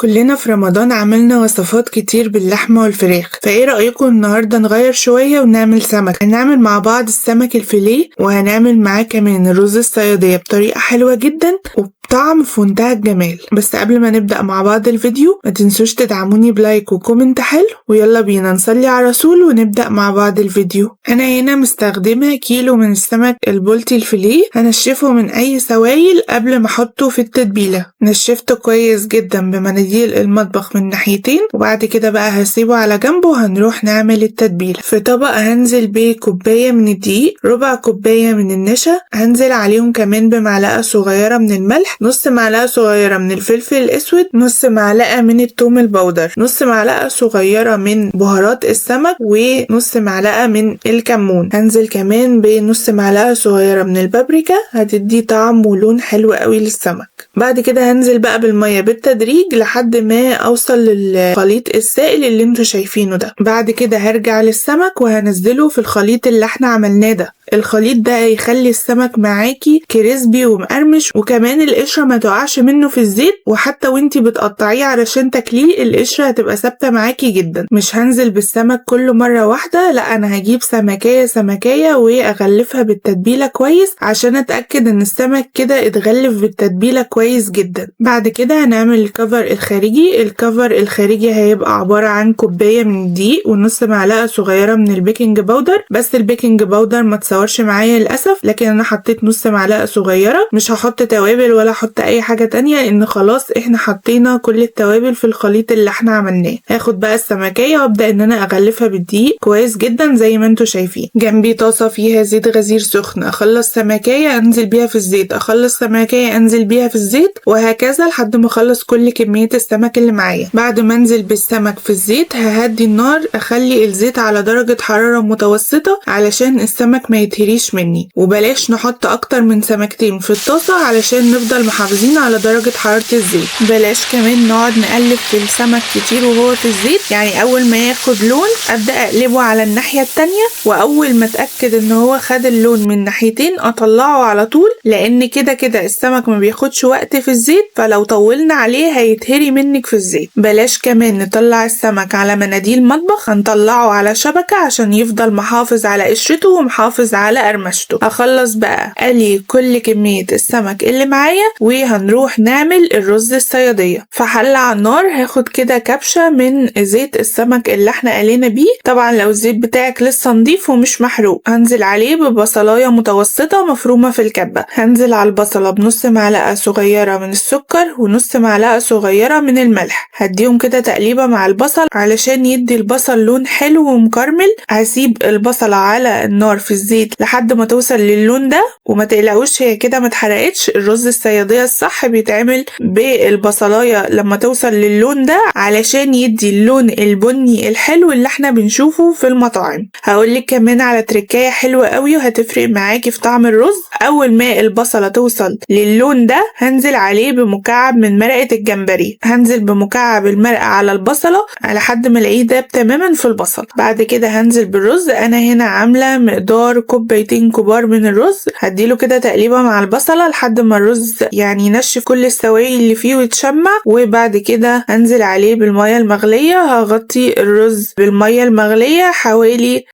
كلنا في رمضان عملنا وصفات كتير باللحمة والفراخ، فايه رأيكم النهاردة نغير شوية ونعمل سمك؟ هنعمل مع بعض السمك الفيليه وهنعمل معاه كمان الرز الصيادية بطريقة حلوة جدا وبطعم في منتهى الجمال. بس قبل ما نبدأ مع بعض الفيديو ما تنسوش تدعموني بلايك وكومنت حلو، ويلا بينا نصلي على رسول ونبدأ مع بعض الفيديو. انا هنا مستخدمة كيلو من السمك البلطي الفيليه، هنشفه من اي سوائل قبل ما احطه في التتبيلة. نشفته كويس جدا بمناديل المطبخ من ناحيتين، وبعد كده بقى هسيبه على جنبه وهنروح نعمل التتبيلة. في طبق هنزل بكوباية من الدقيق، ربع كوباية من النشا، هنزل عليهم كمان بمعلقة صغيرة من الملح، نص معلقة صغيرة من الفلفل الاسود، نص معلقة من الثوم البودر، نص معلقة صغيرة من بهارات السمك، ونص معلقة من الكمون. هنزل كمان بنص معلقة صغيرة من البابريكا، هتدي طعم ولون حلو قوي للسمك. بعد كده هنزل بقى بالمية بالتدريج لحد ما اوصل للخليط السائل اللي انتوا شايفينه ده. بعد كده هرجع للسمك وهنزله في الخليط اللي احنا عملناه ده. الخليط ده هيخلي السمك معاكي كريسبي ومقرمش، وكمان القشرة ما تقعش منه في الزيت، وحتى وانتي بتقطعيه علشان تاكليه القشرة هتبقى ثابتة معاكي جدا. مش هنزل بالسمك كل مرة واحدة، لا انا هجيب سمكية سمكية واغلفها بالتتبيلة كويس عشان اتأكد ان السمك كده اتغلف بالتتبيلة كويس جدا. بعد كده هنعمل الكفر الخارجي. الكفر الخارجي هيبقى عبارة عن كوباية من الدقيق ونص معلقة صغيرة من البيكنج باودر، بس البيكنج باودر ما تصورش معايا للأسف، لكن انا حطيت نص معلقة صغيرة. مش هحط توابل ولا احط اي حاجة تانية لان خلاص احنا حطينا كل التوابل في الخليط اللي احنا عملناه. هاخد بقى السمكية وابدأ ان انا اغلفها بالدقيق كويس جدا زي ما انتوا شايفين. جنبي طاسة فيها زيت غزير سخن، اخلص سمكية انزل بيها في الزيت، اخلص سمكية انزل بيها في الزيت، وهكذا لحد ما اخلص كل كمية السمك اللي معايا. بعد ما انزل بالسمك في الزيت ههدي النار، اخلي الزيت على درجة حرارة متوسطة علشان السمك ما يتهريش مني، وبلاش نحط اكتر من سمكتين في الطاسة علشان نفضل محافظين على درجة حرارة الزيت. بلاش كمان نقعد نقلب في السمك كتير وهو في الزيت، يعني اول ما ياخد لون ابدأ اقلبه على الناحية التانية، واول ما اتأكد ان هو خد اللون من ناحيتين اطلعه على طول، لان كده كده السمك ما بياخدش وقت في الزيت، فلو طولنا عليه هيتهري منك في الزيت. بلاش كمان نطلع السمك على مناديل مطبخ، هنطلعه على شبكة عشان يفضل محافظ على قشرته ومحافظ على قرمشته. هخلص بقى قلي كل كمية السمك اللي معايا وهنروح نعمل الرز الصيادية. في حلة على النار هاخد كده كبشة من زيت السمك اللي احنا قلينا بيه، طبعا لو الزيت بتاعك لسه نضيف ومش محروق. هنزل عليه ببصلاية متوسطة مفرومة في الكبة، هنزل على البصلة بنص معلقة صغيرة من السكر ونص معلقة صغيرة من الملح، هديهم كده تقليبة مع البصل علشان يدي البصل لون حلو ومكرمل. هسيب البصلة على النار في الزيت لحد ما توصل للون ده، وما تقلقوش هي كده ما اتحرقتش. الرز الصيادية الصح بيتعمل بالبصلاية لما توصل للون ده علشان يدي اللون البني الحلو اللي احنا بنشوفه في المطاعم. هقولك كمان على تركاية حلوة قوي وهتفرق معاكي في طعم الرز. اول ما البصلة توصل للون ده هنزل عليه بمكعب من مرقة الجمبري، هنزل بمكعب المرقة على البصلة لحد ما الاقيه داب تماما في البصل. بعد كده هنزل بالرز، انا هنا عاملة مقدار كوبايتين كبار من الرز، هديله كده تقليبة مع البصلة لحد ما الرز يعني ينشف كل السوائل اللي فيه ويتشمع. وبعد كده هنزل عليه بالمية المغلية، هغطي الرز بالمية المغلية حوالي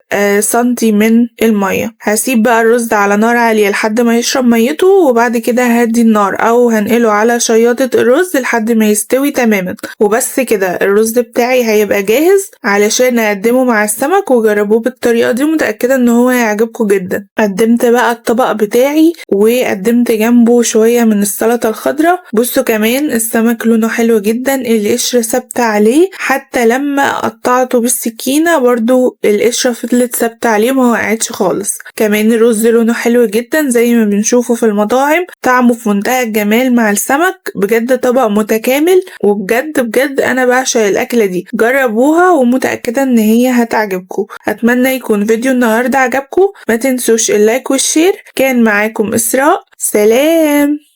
سنتي من المية. هسيب بقى الرز على نار عالية لحد ما يشرب ميته، وبعد كده هدي النار او هنقله على شياطة الرز لحد ما يستوي تماما. وبس كده الرز بتاعي هيبقى جاهز علشان اقدمه مع السمك، وجربوه بالطريقة دي متأكدة ان هو هيعجبكم جدا. قدمت بقى الطبق بتاعي وقدمت جنبه شوية من السلطة الخضراء. بصوا كمان السمك لونه حلو جدا، القشرة ثابتة عليه، حتى لما قطعته بالسكينة برضو القشرة فضلت ثابتة عليه ما وقعتش خالص. كمان الرز لونه حلو جدا زي ما بنشوفه في المطاعم، طعمه في منتهى الجمال مع السمك، بجد طبق متكامل، وبجد بجد انا بعشق الاكلة دي. جربوها ومتأكدة ان هي هتعجبكم. اتمنى يكون فيديو النهاردة عجبكم، ما تنسوش اللايك والشير. كان معاكم إسراء، سلام.